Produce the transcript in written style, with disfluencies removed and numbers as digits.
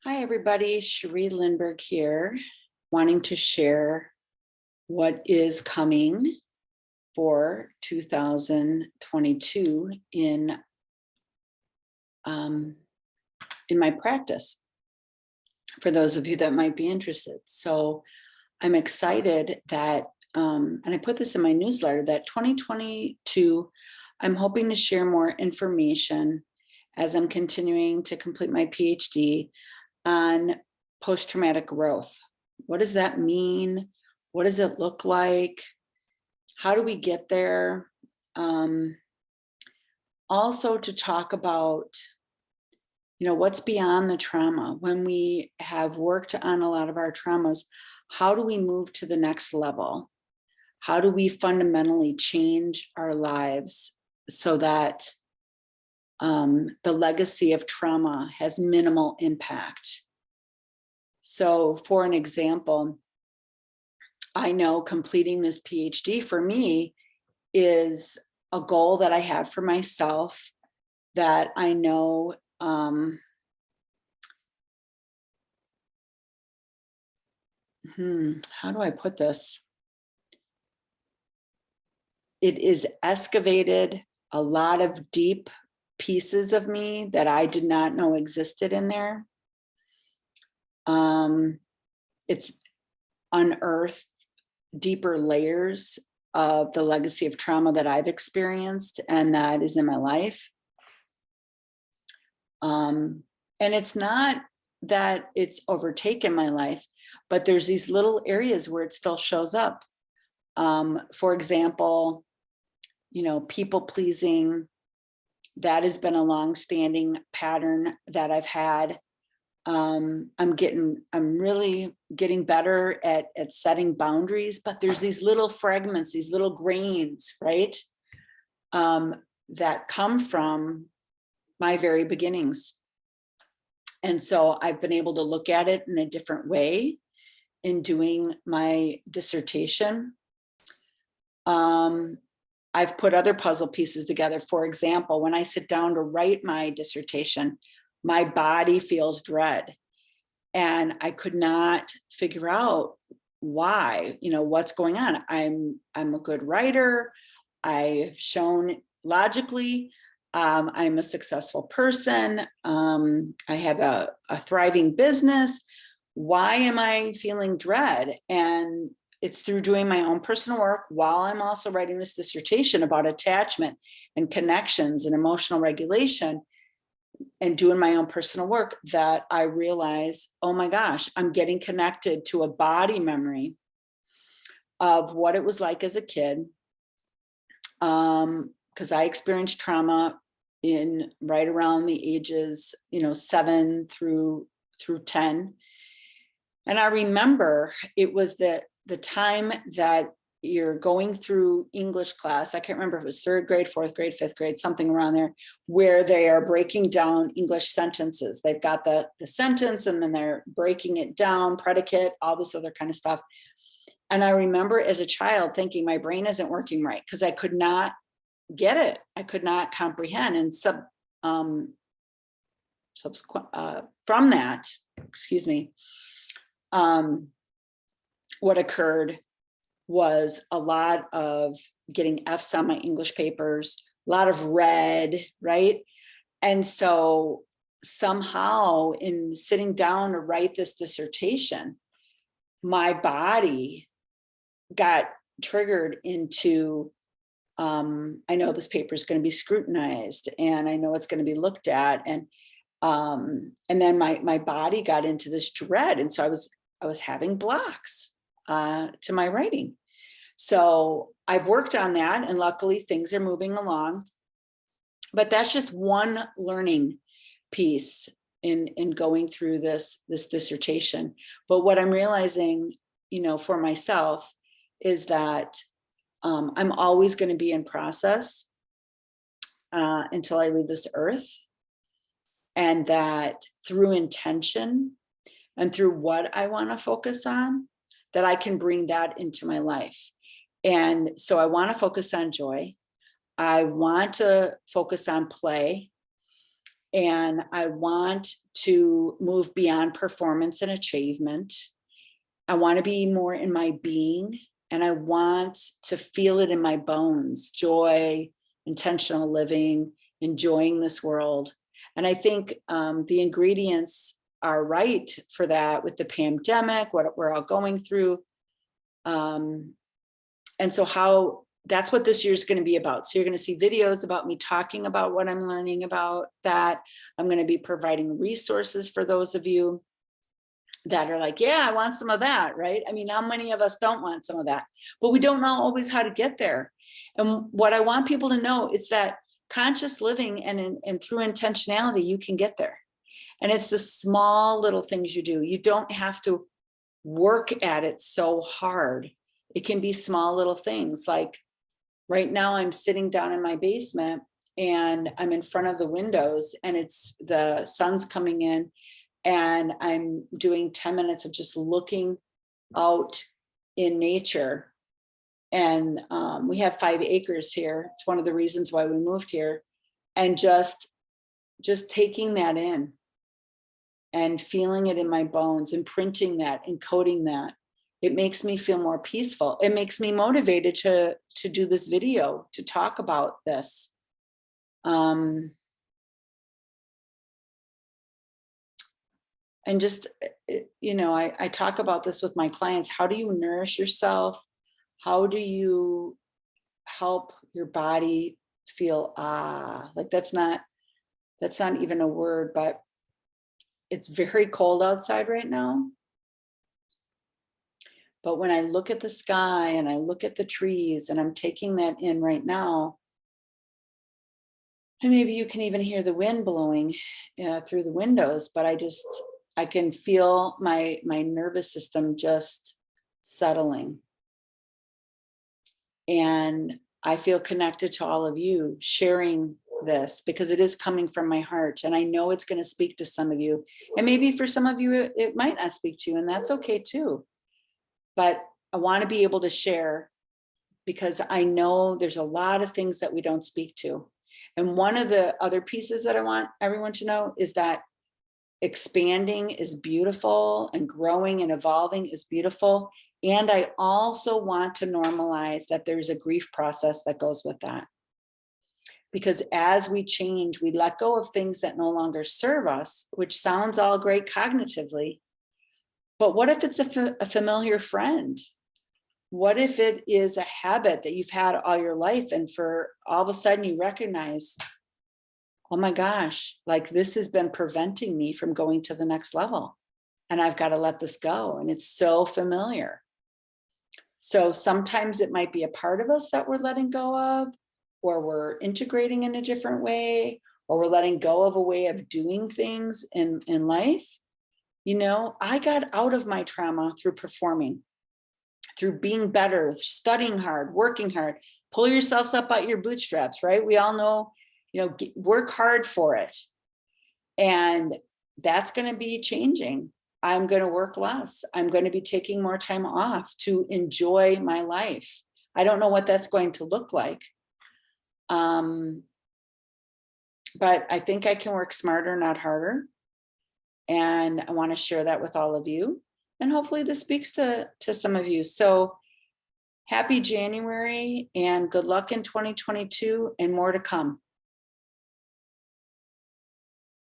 Hi, everybody. Cherie Lindberg here, wanting to share what is coming for 2022 in my practice, for those of you that might be interested. So I'm excited that, and I put this in my newsletter, that 2022, I'm hoping to share more information as I'm continuing to complete my PhD on post-traumatic growth. What does that mean? What does it look like? How do we get there? Also to talk about, what's beyond the trauma. When we have worked on a lot of our traumas, how do we move to the next level? How do we fundamentally change our lives so that the legacy of trauma has minimal impact? So for an example, I know completing this PhD for me is a goal that I have for myself, that I know how do I put this? It is excavated a lot of deep pieces of me that I did not know existed in there. It's unearthed deeper layers of the legacy of trauma that I've experienced and that is in my life. And it's not that it's overtaken my life, but there's these little areas where it still shows up. For example, people pleasing, that has been a long-standing pattern that I've had. I'm really getting better at setting boundaries, but there's these little fragments, these little grains, right? That come from my very beginnings. And so I've been able to look at it in a different way in doing my dissertation. I've put other puzzle pieces together. For example, when I sit down to write my dissertation, my body feels dread. And I could not figure out why, what's going on. I'm a good writer. I've shown logically, I'm a successful person. I have a thriving business. Why am I feeling dread? And it's through doing my own personal work while I'm also writing this dissertation about attachment and connections and emotional regulation, and doing my own personal work, that I realize, oh my gosh, I'm getting connected to a body memory of what it was like as a kid. Because I experienced trauma in right around the ages, 7 through 10. And I remember it was the time that you're going through English class. I can't remember if it was 3rd grade, 4th grade, 5th grade, something around there, where they are breaking down English sentences. They've got the sentence and then they're breaking it down, predicate, all this other kind of stuff. And I remember as a child thinking my brain isn't working right because I could not get it. I could not comprehend. And from that, what occurred was a lot of getting F's on my English papers, a lot of red, right? And so somehow in sitting down to write this dissertation, my body got triggered into, I know this paper is going to be scrutinized and I know it's going to be looked at. And then my body got into this dread. And so I was having blocks to my writing. So I've worked on that and luckily things are moving along, but that's just one learning piece in going through this dissertation. But what I'm realizing, for myself is that I'm always going to be in process until I leave this earth, and that through intention and through what I want to focus on, that I can bring that into my life. And so I want to focus on joy. I want to focus on play. And I want to move beyond performance and achievement. I want to be more in my being, and I want to feel it in my bones, joy, intentional living, enjoying this world. And I think the ingredients are right for that with the pandemic, what we're all going through. And so that's what this year is going to be about. So you're going to see videos about me talking about what I'm learning about that. I'm going to be providing resources for those of you that are like, yeah, I want some of that, right? I mean, how many of us don't want some of that? But we don't know always how to get there. And what I want people to know is that conscious living and through intentionality, you can get there. And it's the small little things you do. You don't have to work at it so hard. It can be small little things. Like right now I'm sitting down in my basement and I'm in front of the windows and the sun's coming in, and I'm doing 10 minutes of just looking out in nature. And we have 5 acres here. It's one of the reasons why we moved here. And just taking that in and feeling it in my bones, imprinting that, encoding that. It makes me feel more peaceful. It makes me motivated to do this video, to talk about this. And just, I talk about this with my clients. How do you nourish yourself? How do you help your body feel like that's not even a word, but it's very cold outside right now. But when I look at the sky and I look at the trees and I'm taking that in right now, and maybe you can even hear the wind blowing through the windows, but I can feel my nervous system just settling. And I feel connected to all of you sharing this because it is coming from my heart. And I know it's going to speak to some of you. And maybe for some of you, it might not speak to you, and that's okay too. But I want to be able to share because I know there's a lot of things that we don't speak to. And one of the other pieces that I want everyone to know is that expanding is beautiful and growing and evolving is beautiful. And I also want to normalize that there's a grief process that goes with that. Because as we change, we let go of things that no longer serve us, which sounds all great cognitively. But what if it's a familiar friend? What if it is a habit that you've had all your life, and for all of a sudden you recognize, oh my gosh, like this has been preventing me from going to the next level, and I've got to let this go. And it's so familiar. So sometimes it might be a part of us that we're letting go of, or we're integrating in a different way, or we're letting go of a way of doing things in life. I got out of my trauma through performing, through being better, studying hard, working hard. Pull yourselves up by your bootstraps, right? We all know, work hard for it. And that's going to be changing. I'm going to work less. I'm going to be taking more time off to enjoy my life. I don't know what that's going to look like. But I think I can work smarter, not harder. And I want to share that with all of you. And hopefully this speaks to some of you. So happy January and good luck in 2022 and more to come.